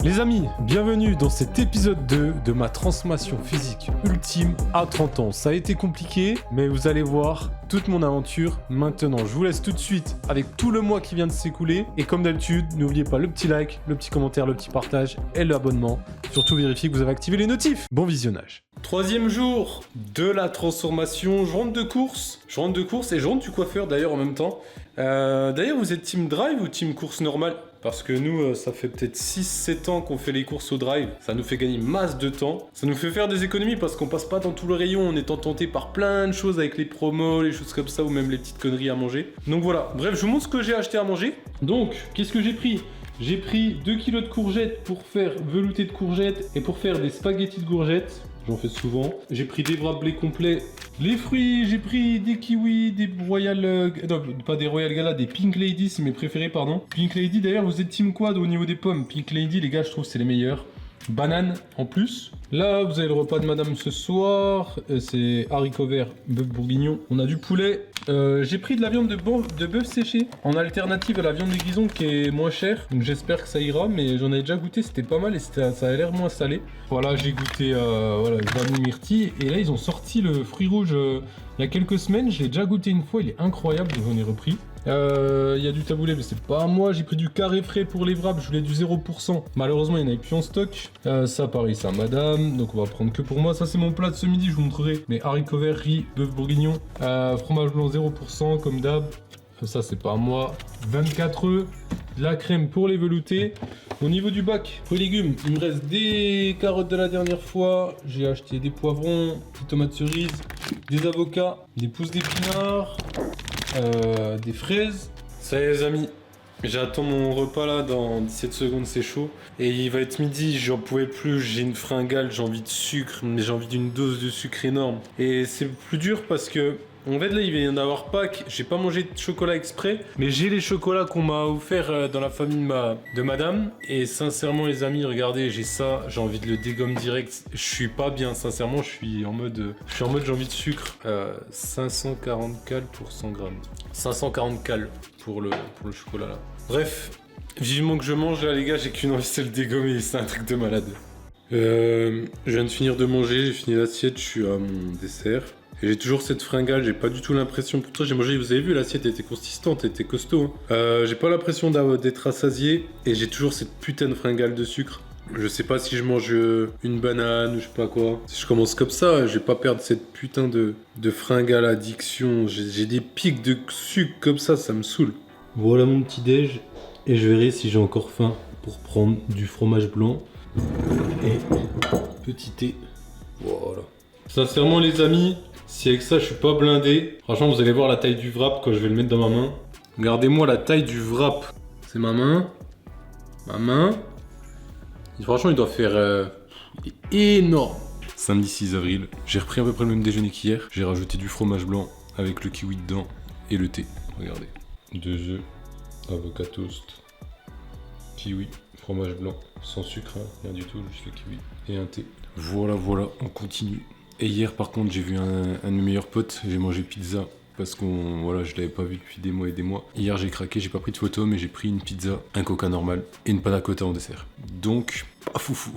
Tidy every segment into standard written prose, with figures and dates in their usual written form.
Les amis, bienvenue dans cet épisode 2 de ma transformation physique ultime à 30 ans. Ça a été compliqué, mais vous allez voir toute mon aventure maintenant. Je vous laisse tout de suite avec tout le mois qui vient de s'écouler. Et comme d'habitude, n'oubliez pas le petit like, le petit commentaire, le petit partage et l'abonnement. Surtout vérifiez que vous avez activé les notifs. Bon visionnage. Troisième jour de la transformation. Je rentre de course et je rentre du coiffeur d'ailleurs en même temps. D'ailleurs, vous êtes team drive ou team course normale ? Parce que nous, ça fait peut-être 6-7 ans qu'on fait les courses au drive. Ça nous fait gagner masse de temps. Ça nous fait faire des économies parce qu'on passe pas dans tout le rayon en étant tenté par plein de choses avec les promos, les choses comme ça ou même les petites conneries à manger. Donc voilà. Bref, je vous montre ce que j'ai acheté à manger. Donc, qu'est-ce que j'ai pris ? J'ai pris 2 kg de courgettes pour faire velouté de courgettes et pour faire des spaghettis de courgettes. J'en fais souvent. J'ai pris des bras blé complets. Les fruits, j'ai pris des kiwis, des Royal... non, pas des Royal Gala, des Pink Lady, c'est mes préférés, pardon. Pink Lady, d'ailleurs, vous êtes team quad au niveau des pommes. Pink Lady, les gars, je trouve que c'est les meilleurs. Banane en plus. Là, vous avez le repas de madame ce soir. C'est haricots verts, bœuf bourguignon. On a du poulet. J'ai pris de la viande de bœuf séché en alternative à la viande de guison qui est moins chère. Donc j'espère que ça ira, mais j'en ai déjà goûté, c'était pas mal et ça a l'air moins salé. Voilà, j'ai goûté voilà, le vanille myrtille. Et là, ils ont sorti le fruit rouge il y a quelques semaines. Je l'ai déjà goûté une fois, il est incroyable, j'en ai repris. Il y a du taboulé, mais c'est pas à moi. J'ai pris du carré frais pour les wraps, je voulais du 0%. Malheureusement, il n'y en avait plus en stock. Ça, pareil, c'est à madame, donc on va prendre que pour moi. Ça, c'est mon plat de ce midi, je vous montrerai. Mais haricots verts, riz, bœuf bourguignon, fromage blanc 0%, comme d'hab. Ça, c'est pas à moi. 24 œufs, de la crème pour les veloutés. Au niveau du bac, fruits et légumes, il me reste des carottes de la dernière fois. J'ai acheté des poivrons, des tomates cerises, des avocats, des pousses d'épinards. Des fraises. Ça y est les amis, j'attends mon repas là dans 17 secondes, c'est chaud. Et il va être midi, j'en pouvais plus, j'ai une fringale, j'ai envie de sucre, mais j'ai envie d'une dose de sucre énorme. Et c'est plus dur parce que, en fait là il va y en avoir Pâques, j'ai pas mangé de chocolat exprès, mais j'ai les chocolats qu'on m'a offert dans la famille de madame. Et sincèrement les amis, regardez, j'ai ça, j'ai envie de le dégommer direct. Je suis pas bien, sincèrement, je suis en mode j'ai envie de sucre. 540 cales pour 100 grammes. 540 cales pour le chocolat là. Bref, vivement que je mange là les gars, j'ai qu'une envie, c'est le dégommer, c'est un truc de malade. Je viens de finir de manger, j'ai fini l'assiette, je suis à mon dessert. Et j'ai toujours cette fringale, j'ai pas du tout l'impression... Pourtant j'ai mangé, vous avez vu, l'assiette était consistante, elle était costaud. Hein. J'ai pas l'impression d'être rassasié et j'ai toujours cette putain de fringale de sucre. Je sais pas si je mange une banane ou je sais pas quoi. Si je commence comme ça, je vais pas perdre cette putain de fringale addiction. J'ai des pics de sucre comme ça me saoule. Voilà mon petit déj et je verrai si j'ai encore faim pour prendre du fromage blanc et petit thé. Voilà. Sincèrement les amis, si avec ça je suis pas blindé, franchement vous allez voir la taille du wrap quand je vais le mettre dans ma main. Regardez-moi la taille du wrap. C'est ma main. Et franchement il doit faire énorme. Samedi 6 avril, j'ai repris à peu près le même déjeuner qu'hier. J'ai rajouté du fromage blanc avec le kiwi dedans et le thé. Regardez. 2 œufs, avocat toast, kiwi, fromage blanc, sans sucre, hein, rien du tout, juste le kiwi et un thé. Voilà, on continue. Et hier par contre j'ai vu un de mes meilleurs potes, j'ai mangé pizza parce voilà, je l'avais pas vu depuis des mois et des mois. Hier j'ai craqué, j'ai pas pris de photo mais j'ai pris une pizza, un coca normal et une panna cotta en dessert. Donc pas foufou.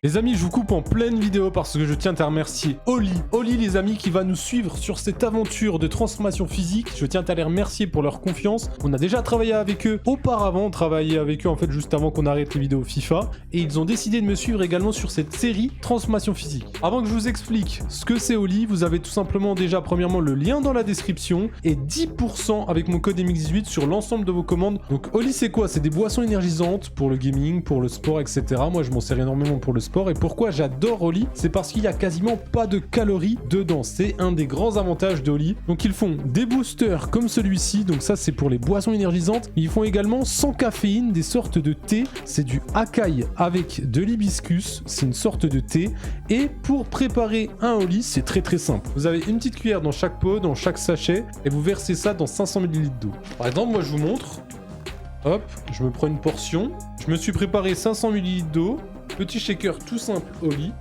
Les amis, je vous coupe en pleine vidéo parce que je tiens à remercier Oli. Oli, les amis, qui va nous suivre sur cette aventure de transformation physique. Je tiens à les remercier pour leur confiance. On a déjà travaillé avec eux auparavant, on travaillait avec eux en fait juste avant qu'on arrête les vidéos FIFA. Et ils ont décidé de me suivre également sur cette série transformation physique. Avant que je vous explique ce que c'est Oli, vous avez tout simplement déjà premièrement le lien dans la description et 10% avec mon code MX18 sur l'ensemble de vos commandes. Donc Oli, c'est quoi? C'est des boissons énergisantes pour le gaming, pour le sport, etc. Moi, je m'en sers énormément pour le sport. Et pourquoi j'adore Oli? C'est parce qu'il y a quasiment pas de calories dedans. C'est un des grands avantages d'Oli. Donc ils font des boosters comme celui-ci. Donc ça, c'est pour les boissons énergisantes. Ils font également sans caféine des sortes de thé. C'est du acai avec de l'hibiscus. C'est une sorte de thé. Et pour préparer un Oli, c'est très très simple. Vous avez une petite cuillère dans chaque pot, dans chaque sachet, et vous versez ça dans 500 ml d'eau. Par exemple, moi je vous montre. Hop, je me prends une portion. Je me suis préparé 500 ml d'eau. Petit shaker tout simple Oli.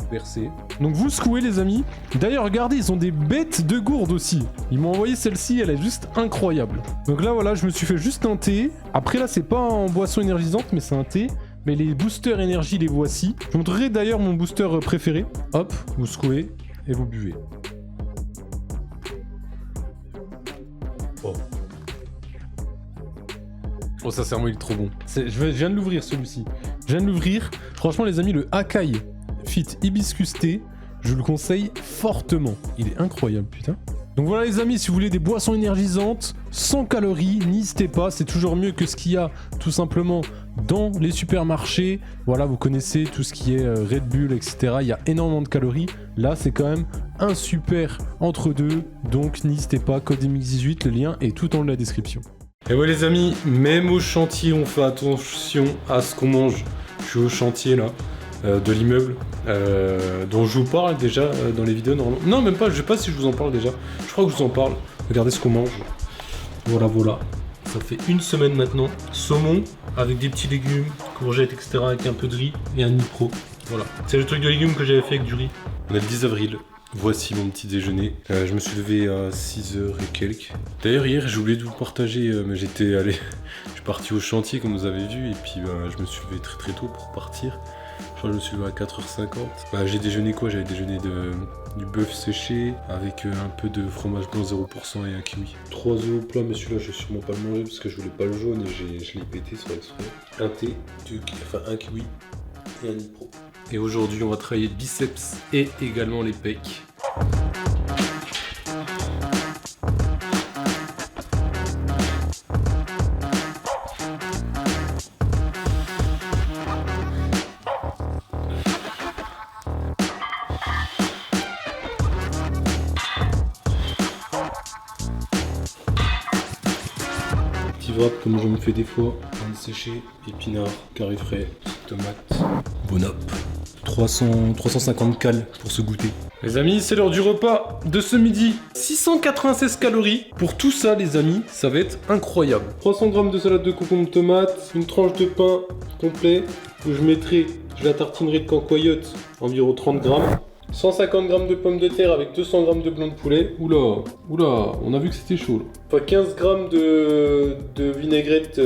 Versé. Donc vous secouez les amis. D'ailleurs regardez, ils ont des bêtes de gourdes aussi. Ils m'ont envoyé celle-ci, elle est juste incroyable. Donc là voilà, je me suis fait juste un thé. Après là c'est pas en boisson énergisante mais c'est un thé. Mais les boosters énergie les voici. Je vous montrerai d'ailleurs mon booster préféré. Hop, vous secouez et vous buvez. Oh. Oh, sincèrement, il est trop bon. Je viens de l'ouvrir, celui-ci. Je viens de l'ouvrir. Franchement, les amis, le Acai Fit Hibiscus Thé, je le conseille fortement. Il est incroyable, putain. Donc voilà, les amis, si vous voulez des boissons énergisantes, sans calories, n'hésitez pas. C'est toujours mieux que ce qu'il y a, tout simplement, dans les supermarchés. Voilà, vous connaissez tout ce qui est Red Bull, etc. Il y a énormément de calories. Là, c'est quand même un super entre-deux. Donc, n'hésitez pas, code MX18, le lien est tout dans la description. Et ouais les amis, même au chantier on fait attention à ce qu'on mange. Je suis au chantier là, de l'immeuble, dont je vous parle déjà dans les vidéos normalement. Non même pas, je sais pas si je vous en parle déjà. Je crois que je vous en parle. Regardez ce qu'on mange. Voilà, voilà. Ça fait une semaine maintenant. Saumon avec des petits légumes, courgettes, etc. avec un peu de riz et un Nipro. Voilà. C'est le truc de légumes que j'avais fait avec du riz. On est le 10 avril. Voici mon petit déjeuner. Je me suis levé à 6h et quelques. D'ailleurs hier j'ai oublié de vous partager, mais je suis parti au chantier comme vous avez vu et puis je me suis levé très très tôt pour partir. Je crois que je me suis levé à 4h50. J'ai déjeuné quoi? J'avais déjeuné du bœuf séché avec un peu de fromage blanc 0% et un kiwi. 3 œufs au plat, mais celui-là je vais sûrement pas le manger parce que je voulais pas le jaune et je l'ai pété sur exprès. Un thé, un kiwi et un Nipro. Et aujourd'hui, on va travailler le biceps et également les pecs. Petit wrap comme je me fais des fois, viande séchée, épinards, carré frais, tomates, bon up. 350 cales pour se goûter. Les amis, c'est l'heure du repas de ce midi. 696 calories. Pour tout ça, les amis, ça va être incroyable. 300 g de salade de concombre tomate, une tranche de pain complet où je la tartinerai de cancoyote, environ 30 g. 150 g de pommes de terre avec 200 g de blanc de poulet. Oula, on a vu que c'était chaud là. Enfin, 15 g de vinaigrette,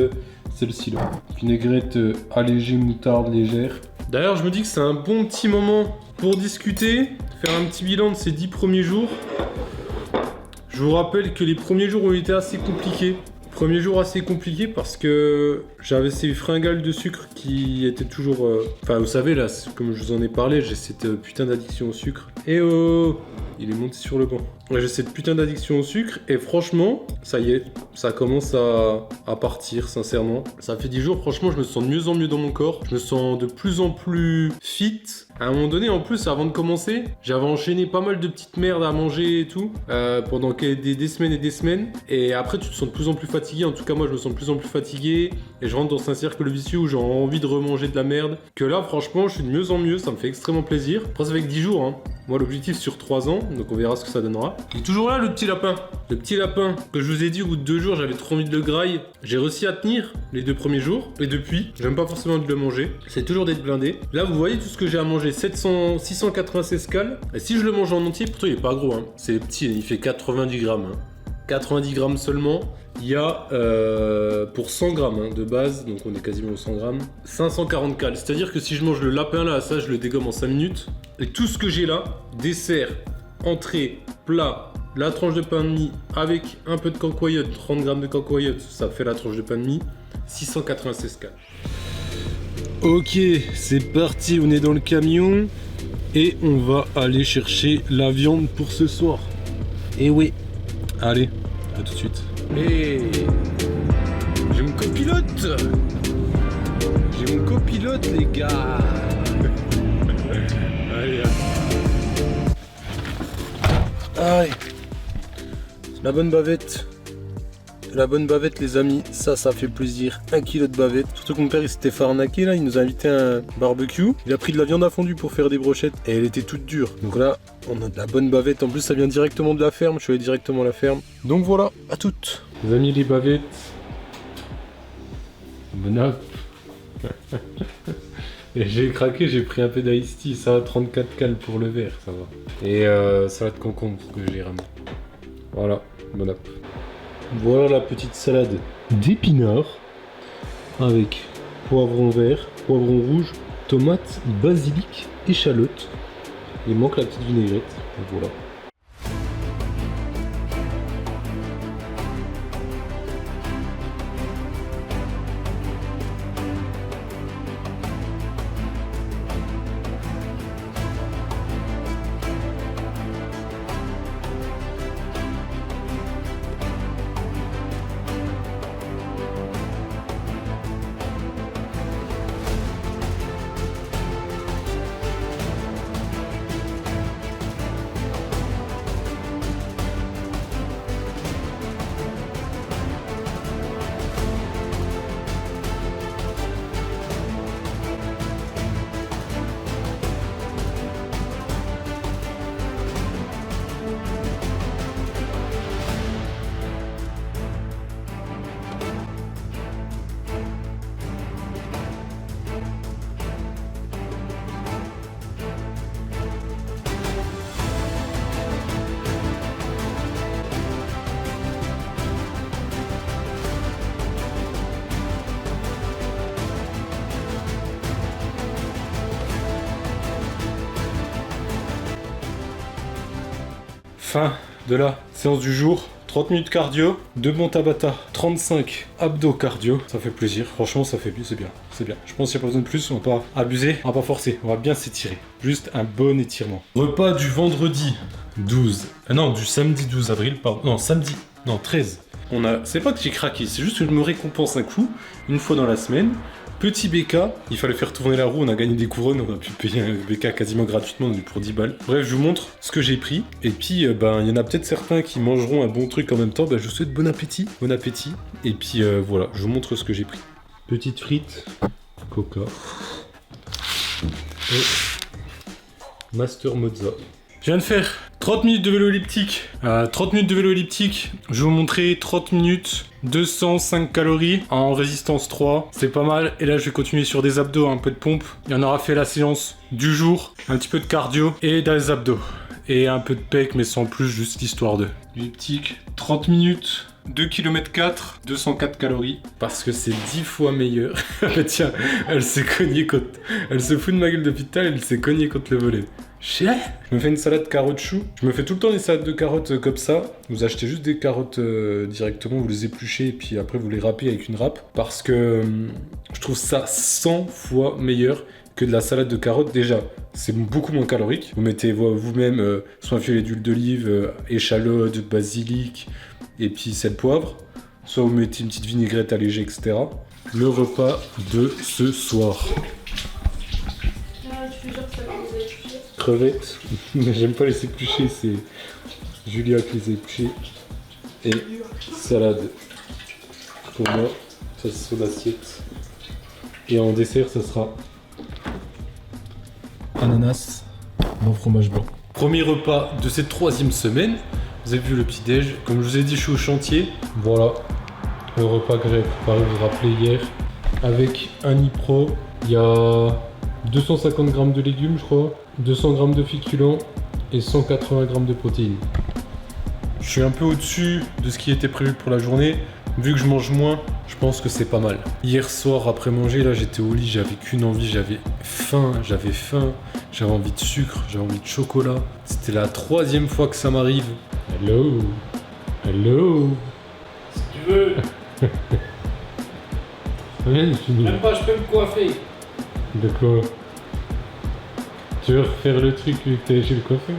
celle-ci là. Vinaigrette allégée, moutarde légère. D'ailleurs, je me dis que c'est un bon petit moment pour discuter, faire un petit bilan de ces 10 premiers jours. Je vous rappelle que les premiers jours ont été assez compliqués. Premier jour assez compliqué parce que j'avais ces fringales de sucre qui étaient toujours... Enfin, vous savez, là, comme je vous en ai parlé, j'ai cette putain d'addiction au sucre. Et oh, il est monté sur le banc. J'ai cette putain d'addiction au sucre et franchement, ça y est, ça commence à partir, sincèrement. Ça fait 10 jours, franchement, je me sens de mieux en mieux dans mon corps. Je me sens de plus en plus fit. À un moment donné, en plus, avant de commencer, j'avais enchaîné pas mal de petites merdes à manger et tout, pendant des semaines et des semaines. Et après, tu te sens de plus en plus fatigué. En tout cas, moi, je me sens de plus en plus fatigué. Et je rentre dans un cercle vicieux où j'ai envie de remanger de la merde. Que là, franchement, je suis de mieux en mieux. Ça me fait extrêmement plaisir. Après, ça fait que 10 jours, hein. Moi, l'objectif sur 3 ans. Donc, on verra ce que ça donnera. Il est toujours là, le petit lapin. Le petit lapin que je vous ai dit au bout de 2 jours, j'avais trop envie de le grailler. J'ai réussi à tenir les 2 premiers jours. Et depuis, j'aime pas forcément de le manger. C'est toujours d'être blindé. Là, vous voyez tout ce que j'ai à manger. 696 cales. Et si je le mange en entier, pourtant il est pas gros, hein. C'est petit, il fait 90 grammes. Hein. 90 grammes seulement. Il y a pour 100 grammes hein, de base, donc on est quasiment aux 100 grammes, 540 cales. C'est-à-dire que si je mange le lapin là, ça je le dégomme en 5 minutes. Et tout ce que j'ai là, dessert, entrée, plat, la tranche de pain de mie avec un peu de cancoyote, 30 grammes de cancoyote, ça fait la tranche de pain de mie, 696 cales. Ok, c'est parti, on est dans le camion et on va aller chercher la viande pour ce soir. Et oui, allez, à tout de suite. Et j'ai mon copilote. J'ai mon copilote les gars. Allez, allez. La bonne bavette. La bonne bavette les amis, ça fait plaisir. 1 kilo de bavette. Surtout que mon père il s'était fait arnaquer là, il nous a invité à un barbecue. Il a pris de la viande à fondue pour faire des brochettes et elle était toute dure. Donc là, on a de la bonne bavette. En plus ça vient directement de la ferme, je suis allé directement à la ferme. Donc voilà, à toutes. Les amis les bavettes. Bon app. Et j'ai craqué, j'ai pris un peu d'ice tea, ça va 34 cales pour le verre, ça va. Et salade concombre que j'ai ramené. Voilà, bon app. Voilà la petite salade d'épinards avec poivron vert, poivron rouge, tomates, basilic, échalote. Il manque la petite vinaigrette. Et voilà. Fin de la séance du jour. 30 minutes cardio, 2 bons Tabata, 35 abdos cardio. Ça fait plaisir, franchement ça fait bien, c'est bien, c'est bien. Je pense qu'il n'y a pas besoin de plus, on va pas abuser, on va pas forcer, on va bien s'étirer. Juste un bon étirement. Repas du vendredi 12, non du samedi 12 avril, pardon, non samedi, non 13. C'est pas que j'ai craqué, c'est juste que je me récompense un coup, une fois dans la semaine. Petit BK, il fallait faire tourner la roue, on a gagné des couronnes, on a pu payer un BK quasiment gratuitement, pour 10 balles. Bref, je vous montre ce que j'ai pris, et puis il y en a peut-être certains qui mangeront un bon truc en même temps, je vous souhaite bon appétit, et puis voilà, je vous montre ce que j'ai pris. Petite frite, coca, et Master Mozza. Je viens de faire 30 minutes de vélo elliptique. 30 minutes de vélo elliptique, je vais vous montrer 30 minutes, 205 calories en résistance 3. C'est pas mal. Et là, je vais continuer sur des abdos, un peu de pompe. Il y en aura fait la séance du jour, un petit peu de cardio et dans les abdos. Et un peu de pec, mais sans plus, juste l'histoire de. Elliptique, 30 minutes. 2 km 4, 204 calories, parce que c'est 10 fois meilleur. Tiens, elle s'est cognée contre... Elle se fout de ma gueule depuis tout à l'heure, elle s'est cognée contre le volet. Je me fais une salade carotte chou. Je me fais tout le temps des salades de carottes comme ça. Vous achetez juste des carottes directement, vous les épluchez et puis après vous les râpez avec une râpe. Parce que je trouve ça 100 fois meilleur que de la salade de carottes. Déjà, c'est beaucoup moins calorique. Vous mettez vous-même soit un filet d'huile d'olive, échalote, basilic et puis sel poivre. Soit vous mettez une petite vinaigrette allégée, etc. Le repas de ce soir. Crevettes, j'aime pas les éplucher, c'est Julia qui les a épluchées. Et salade pour moi, ça c'est sur l'assiette. Et en dessert, ça sera ananas, bon fromage blanc. Premier repas de cette 3e semaine. Vous avez vu le petit déj. Comme je vous ai dit, je suis au chantier. Voilà le repas que j'avais préparé, vous vous rappelez hier. Avec un Nipro, il y a 250 grammes de légumes, je crois, 200 grammes de féculents et 180 grammes de protéines. Je suis un peu au-dessus de ce qui était prévu pour la journée. Vu que je mange moins, je pense que c'est pas mal. Hier soir, après manger, là, j'étais au lit, j'avais qu'une envie, j'avais faim, j'avais envie de sucre, j'avais envie de chocolat. C'était la 3e fois que ça m'arrive. Hello. Si tu veux. Même pas, je peux me coiffer. De quoi? Tu veux refaire le truc que t'as chez le coiffeur?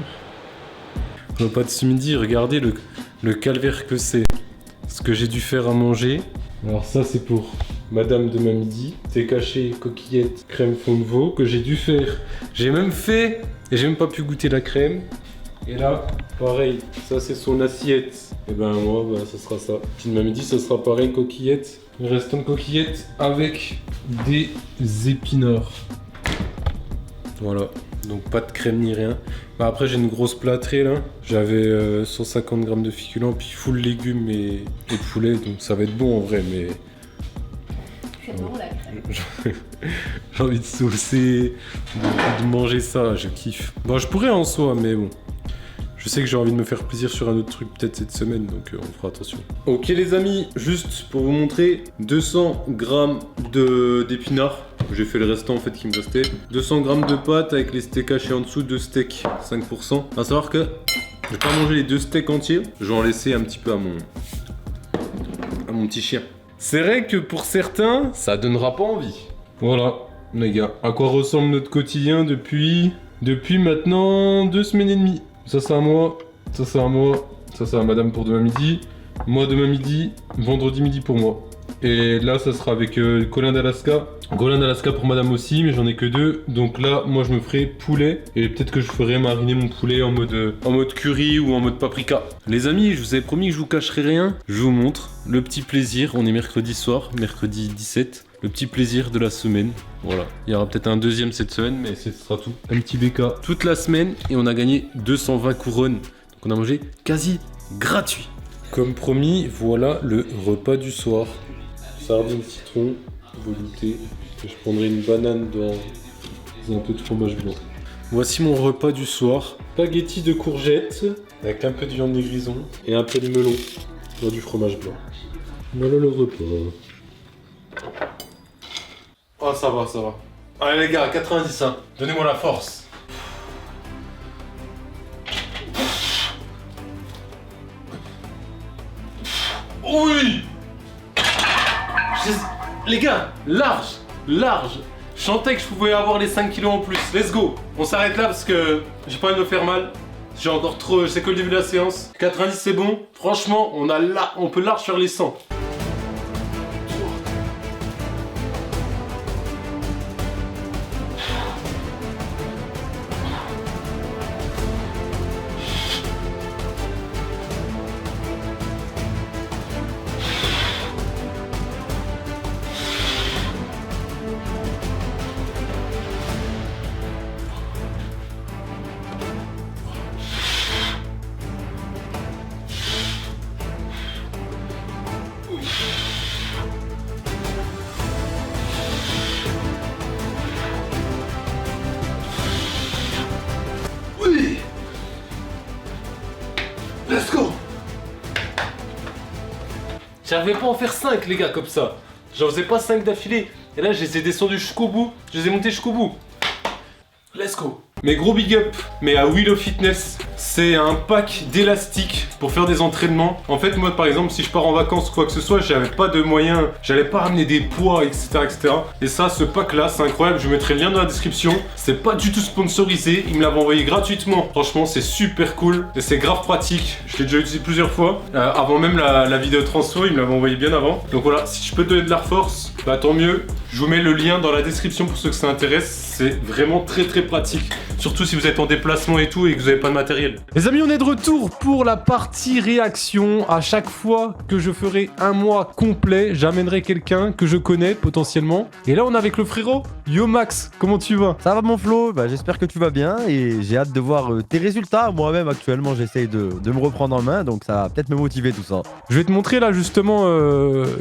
Pas de ce midi, regardez le calvaire que c'est. Ce que j'ai dû faire à manger. Alors ça c'est pour Madame de ma midi. C'est caché, coquillettes, crème fond de veau que j'ai dû faire. J'ai même fait et j'ai même pas pu goûter la crème. Et là, pareil, ça c'est son assiette. Et ben moi, ça sera ça. Petite de ma midi, ça sera pareil, coquillettes. Le restant de coquillettes avec des épinards. Voilà, donc pas de crème ni rien. Bah après j'ai une grosse plâtrée là. J'avais 150 grammes de féculents, puis full légumes et poulet, donc ça va être bon en vrai, mais... J'ai envie de saucer, de manger ça, je kiffe. Bon, je pourrais en soi, mais bon. Je sais que j'ai envie de me faire plaisir sur un autre truc peut-être cette semaine, donc on fera attention. Ok les amis, juste pour vous montrer, 200 grammes d'épinards. J'ai fait le restant en fait qui me restait. 200 grammes de pâtes avec les steaks hachés en dessous, 2 steaks, 5%. À savoir que je vais pas manger les 2 steaks entiers, je vais en laisser un petit peu à mon petit chien. C'est vrai que pour certains, ça donnera pas envie. Voilà, les gars, à quoi ressemble notre quotidien depuis maintenant 2 semaines et demie. Ça c'est à moi, ça c'est à moi, ça c'est à Madame pour demain midi, moi demain midi, vendredi midi pour moi. Et là ça sera avec Colin d'Alaska. Colin d'Alaska pour Madame aussi, mais j'en ai que 2. Donc là, moi je me ferai poulet. Et peut-être que je ferai mariner mon poulet en mode curry ou en mode paprika. Les amis, je vous avais promis que je vous cacherai rien. Je vous montre le petit plaisir. On est mercredi soir, mercredi 17. Le petit plaisir de la semaine. Voilà. Il y aura peut-être un deuxième cette semaine, mais ce sera tout. Un petit BK toute la semaine et on a gagné 220 couronnes. Donc on a mangé quasi gratuit. Comme promis, voilà le repas du soir. Sardines citron, velouté. Je prendrai une banane dans un peu de fromage blanc. Voici mon repas du soir. Spaghetti de courgettes avec un peu de viande de grison et un peu de melon dans du fromage blanc. Voilà le repas. Oh ça va, ça va. Allez les gars, 90 hein. Donnez-moi la force. Oui. Les gars, large. Je sentais que je pouvais avoir les 5 kilos en plus. Let's go. On s'arrête là parce que j'ai pas envie de me faire mal. J'ai encore trop, c'est que le début de la séance. 90 c'est bon. Franchement, on peut large sur les 100. Let's go. J'arrivais pas à en faire 5 les gars comme ça. J'en faisais pas 5 d'affilée. Et là je les ai descendus jusqu'au bout. Je les ai montés jusqu'au bout. Let's go. Mais gros big up. Mais à Willow Fitness, c'est un pack d'élastiques pour faire des entraînements. En fait moi par exemple si je pars en vacances ou quoi que ce soit, j'avais pas de moyens, j'allais pas ramener des poids etc. Et ça, ce pack là c'est incroyable, je vous mettrai le lien dans la description. C'est pas du tout sponsorisé, il me l'avait envoyé gratuitement. Franchement c'est super cool et c'est grave pratique. Je l'ai déjà utilisé plusieurs fois. Avant même la vidéo transfo, il me l'avait envoyé bien avant. Donc voilà, si je peux te donner de la force, bah tant mieux. Je vous mets le lien dans la description pour ceux que ça intéresse. C'est vraiment très pratique. Surtout si vous êtes en déplacement et tout et que vous n'avez pas de matériel. Les amis, on est de retour pour la partie réaction. À chaque fois que je ferai un mois complet, j'amènerai quelqu'un que je connais potentiellement. Et là, on est avec le frérot. Yo Max, comment tu vas? Ça va mon Flo, j'espère que tu vas bien et j'ai hâte de voir tes résultats. Moi-même actuellement j'essaye de me reprendre en main, donc ça va peut-être me motiver tout ça. Je vais te montrer là justement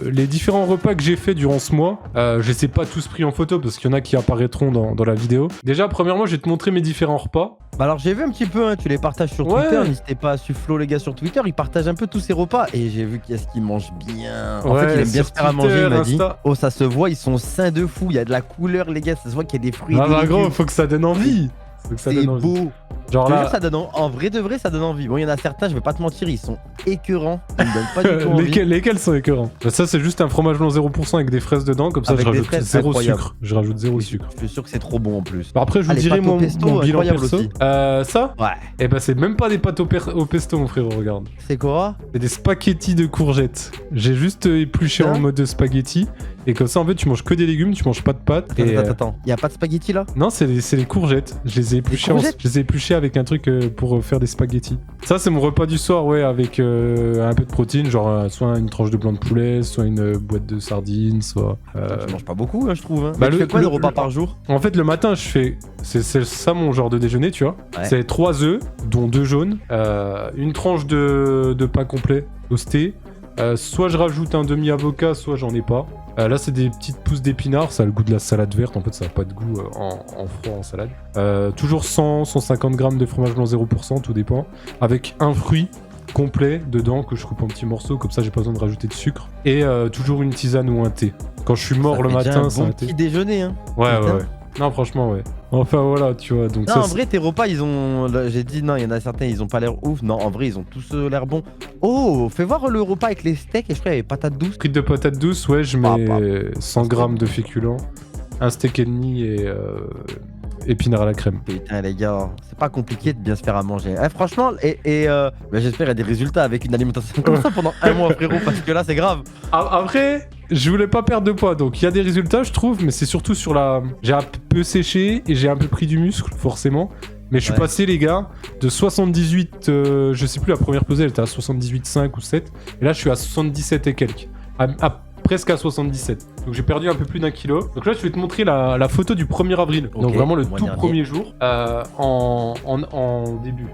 les différents repas que j'ai fait durant ce mois. Je les ai pas tous pris en photo parce qu'il y en a qui apparaîtront dans la vidéo. Déjà premièrement je vais te montrer mes différents repas. Bah alors j'ai vu un petit peu, hein, tu les partages sur Ouais. Twitter, n'hésitez pas à suivre Flo les gars sur Twitter, il partage un peu tous ses repas et j'ai vu qu'est-ce qu'il mange bien. En Ouais, fait il aime bien sur se faire à Twitter, manger, il m'a dit. Insta. Oh ça se voit, ils sont sains de fou, il y a de la couleur les gars, ça se voit qu'il y a des fruits et Ah des bah gros, légumes. faut que ça donne envie. Faut que ça C'est donne envie. beau. Genre Je te jure, là, ça donne en vrai de vrai ça donne envie. Bon il y en a certains, je vais pas te mentir, ils sont écœurants, ils me donnent pas du tout envie. lesquels sont écœurants? Bah, ça c'est juste un fromage blanc 0% avec des fraises dedans, comme ça Avec je des rajoute fraises, zéro incroyable. sucre. Je rajoute zéro sucre. Je suis sûr que c'est trop bon en plus. Bah, après je vous Ah, les dirai pâtes au mon pesto, bilan incroyable perso. aussi. Ça Ouais. Eh bah c'est même pas des pâtes au pesto mon frérot, regarde. C'est quoi? C'est des spaghettis de courgettes. J'ai juste épluché Hein en mode spaghetti. Et comme ça en fait tu manges que des légumes, tu manges pas de pâtes. Et, Attends. Y a pas de spaghetti là? Non, c'est les courgettes. Je les ai épluchées, courgettes je les ai épluchées avec un truc pour faire des spaghettis. Ça, c'est mon repas du soir, ouais, avec un peu de protéines, genre soit une tranche de blanc de poulet, soit une boîte de sardines, soit. Tu manges pas beaucoup, hein, je trouve. Hein. Bah, Mais tu le- fais quoi le- de repas le- par jour? En fait, le matin, je fais. C'est ça mon genre de déjeuner, tu vois. Ouais. C'est 3 œufs, dont 2 jaunes, une tranche de pain complet toasté. Soit je rajoute un demi-avocat, soit j'en ai pas. Là, c'est des petites pousses d'épinards, ça a le goût de la salade verte, en fait, ça n'a pas de goût en froid en salade. Toujours 100-150 grammes de fromage blanc 0%, tout dépend, avec un fruit complet dedans que je coupe en petits morceaux, comme ça j'ai pas besoin de rajouter de sucre. Et toujours une tisane ou un thé. Quand je suis mort Ça le fait déjà matin, un c'est bon un thé. petit déjeuner. Hein. Ouais, Putain. ouais. Non, franchement, ouais. Enfin, voilà, tu vois. Donc, Non, ça, en vrai, tes repas, ils ont. Là, j'ai dit, non, il y en a certains, ils ont pas l'air ouf. Non, en vrai, ils ont tous l'air bons. Oh, fais voir le repas avec les steaks et je crois qu'il y avait patates douces. frites de patates douces, ouais, je Ah, mets 100 grammes de féculents, un steak et demi et épinards à la crème. Putain, les gars, c'est pas compliqué de bien se faire à manger. Eh, franchement, bah, j'espère qu'il y a des résultats avec une alimentation comme ça pendant un mois, frérot, parce que là, c'est grave. Après, je voulais pas perdre de poids, donc il y a des résultats, je trouve, mais c'est surtout sur la. J'ai un peu séché et j'ai un peu pris du muscle, forcément. Mais je suis Ouais. passé, les gars, de 78, je sais plus, la première pesée, elle était à 78,5 ou 7. Et là, je suis à 77 et quelques. Presque à 77. Donc j'ai perdu un peu plus d'un kilo. Donc là, je vais te montrer la photo du 1er avril. Ok, Donc vraiment le le mois tout dernier. premier jour, en début.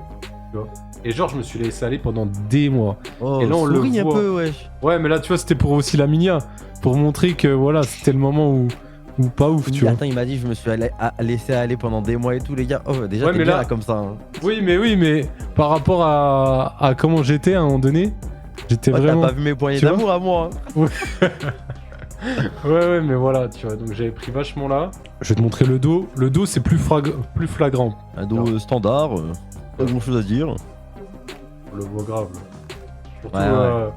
Tu vois. Et genre, je me suis laissé aller pendant des mois. Oh, Et là, on le souris un voit. peu, wesh. Ouais, mais là, tu vois, c'était pour aussi la minia. Pour montrer que voilà, c'était le moment où pas ouf, tu vois. Attends, il m'a dit, je me suis laissé aller pendant des mois et tout, les gars. Oh, déjà, Ouais, t'es mais bien là- là comme ça. Hein. Oui, mais par rapport à comment j'étais à un moment donné, j'étais Ouais, vraiment. t'as pas vu mes poignées tu vois d'amour à moi. Hein. Ouais, mais voilà, tu vois. Donc j'avais pris vachement là. Je vais te montrer le dos. Le dos, c'est plus flagrant. Un dos standard, pas grand chose à dire. On le voit grave. Là. Surtout, Ouais.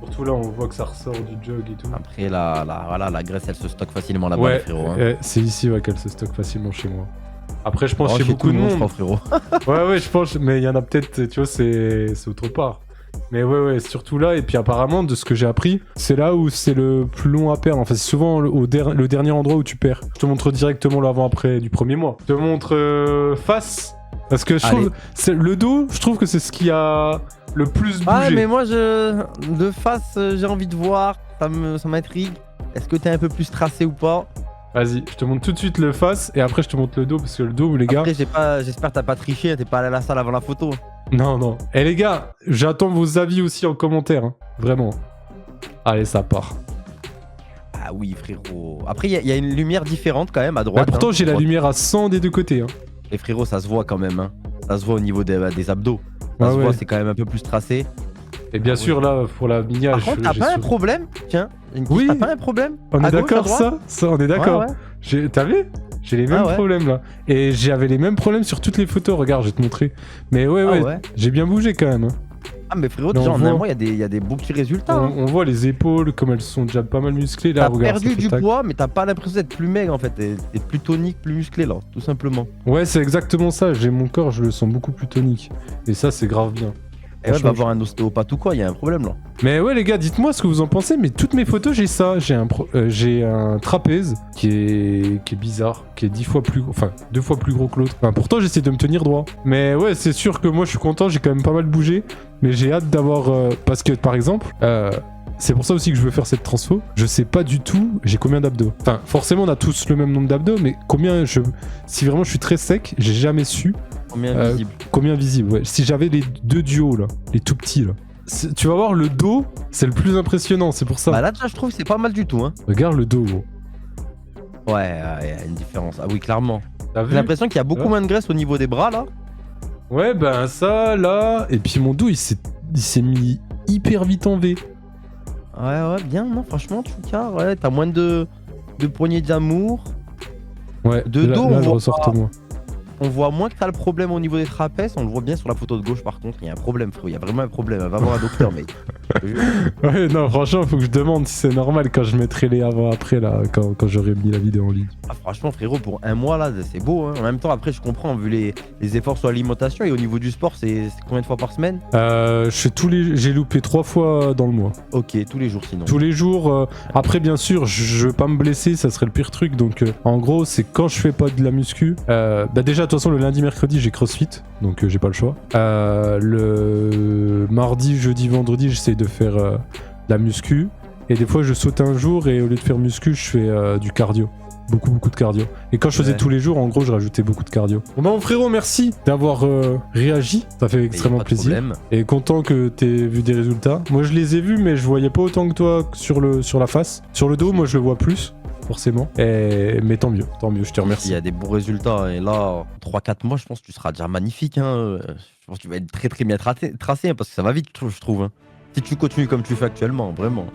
surtout là, on voit que ça ressort du jog et tout. Après, voilà, la graisse, elle se stocke facilement là-bas, Ouais, les frérots. Hein. c'est ici ouais, qu'elle se stocke facilement chez moi. Après, je pense Oh, chez beaucoup tout de le monde, je monde. crois, frérot. Ouais, je pense, mais il y en a peut-être, tu vois, c'est autre part. Mais ouais, surtout là, et puis apparemment, de ce que j'ai appris, c'est là où c'est le plus long à perdre. Enfin, c'est souvent le dernier endroit où tu perds. Je te montre directement l'avant-après du premier mois. Je te montre face, parce que je Allez. trouve, le dos, je trouve que c'est ce qui a le plus bougé. Ah, mais moi, de face, j'ai envie de voir, ça m'intrigue. Est-ce que t'es un peu plus tracé ou pas? Vas-y, je te montre tout de suite le face, et après je te montre le dos, parce que le dos, les gars... Après, j'espère que t'as pas triché, hein, t'es pas allé à la salle avant la photo. Non. Et les gars, j'attends vos avis aussi en commentaire, hein. Vraiment. Allez, ça part. Ah oui, frérot. Après, il y a une lumière différente quand même à Bah, droite. pourtant, hein. j'ai la lumière à 100 des deux côtés. Hein. Et frérot, ça se voit quand même. Hein. Ça se voit au niveau des abdos. Ça Ah se ouais. voit, c'est quand même un peu plus tracé. Et bien Ah sûr, là, pour la mini Par contre, t'as pas un problème? Tiens, une Oui. t'as pas un problème? On À est gauche, à d'accord, droite ça, on est d'accord. Ouais, ouais. T'as vu? J'ai les mêmes Ah ouais. problèmes là. Et j'avais les mêmes problèmes sur toutes les photos. Regarde, je vais te montrer. Mais ouais, Ah ouais. j'ai bien bougé quand même. Hein. Ah, mais frérot, Mais déjà on en un voit. mois, il y a des beaux petits résultats. hein. On voit les épaules, comme elles sont déjà pas mal musclées. Là, T'as regarde. ça perdu fait du tac. poids, mais t'as pas l'impression d'être plus maigre en fait. T'es plus tonique, plus musclé là, tout simplement. Ouais, c'est exactement ça. J'ai mon corps, je le sens beaucoup plus tonique. Et ça, c'est grave bien. Et ouais, Franchement, va voir un ostéopathe ou quoi, il y a un problème là. Mais ouais les gars, dites-moi ce que vous en pensez, mais toutes mes photos j'ai ça, j'ai un trapèze qui est bizarre, qui est 2 fois plus gros que l'autre. Enfin, pourtant j'essaie de me tenir droit. Mais ouais, c'est sûr que moi je suis content, j'ai quand même pas mal bougé, mais j'ai hâte d'avoir parce que par exemple c'est pour ça aussi que je veux faire cette transfo. Je sais pas du tout j'ai combien d'abdos. Enfin, forcément on a tous le même nombre d'abdos, mais si vraiment je suis très sec, j'ai jamais su Combien visible? combien visible. Ouais. Si j'avais les 2 duos là, les tout petits là. Tu vas voir le dos, c'est le plus impressionnant, c'est pour ça. Bah là, déjà, je trouve que c'est pas mal du tout. Hein. Regarde le dos, gros. Ouais, il y a une différence. Ah oui, clairement. T'as J'ai vu? l'impression qu'il y a beaucoup Ouais. moins de graisse au niveau des bras là. Ouais, ben ça, là. Et puis mon dos, il s'est mis hyper vite en V. Ouais, bien, non, franchement, tu carres, ouais, t'as moins de poignées d'amour. Ouais, De là, dos, là, on je voit ressorte moins. On voit moins que t'as le problème au niveau des trapèzes, on le voit bien sur la photo de gauche par contre, il y a un problème frérot, il y a vraiment un problème, va voir un docteur mec. Je te jure. Ouais, non, franchement, faut que je demande si c'est normal quand je mettrai les avant-après, là, quand j'aurai mis la vidéo en ligne. Ah, franchement frérot, pour un mois là, c'est beau hein. En même temps après je comprends, vu les efforts sur l'alimentation et au niveau du sport, c'est combien de fois par semaine? J'ai loupé 3 fois dans le mois. Ok, tous les jours sinon. Tous les jours. Après, bien sûr, je veux pas me blesser, ça serait le pire truc. Donc, en gros, c'est quand je fais pas de la muscu. Déjà, de toute façon, le lundi, mercredi, j'ai CrossFit, donc j'ai pas le choix. Le mardi, jeudi, vendredi, j'essaye de faire de la muscu. Et des fois, je saute un jour et au lieu de faire muscu, je fais du cardio. Beaucoup de cardio. Et quand je faisais Ouais. tous les jours, en gros, je rajoutais beaucoup de cardio. Bon, bah, mon frérot, merci d'avoir réagi. Ça fait Mais y a extrêmement pas de plaisir. problème. Et content que t'aies vu des résultats. Moi, je les ai vus, mais je voyais pas autant que toi sur la face. Sur le dos, moi, je le vois plus, forcément. Mais tant mieux, je te Il remercie. y a des bons résultats et là, 3-4 mois, je pense que tu seras déjà magnifique. Hein. Je pense que tu vas être très bien tracé hein, parce que ça va vite, je trouve. Hein. Si tu continues comme tu fais actuellement, vraiment.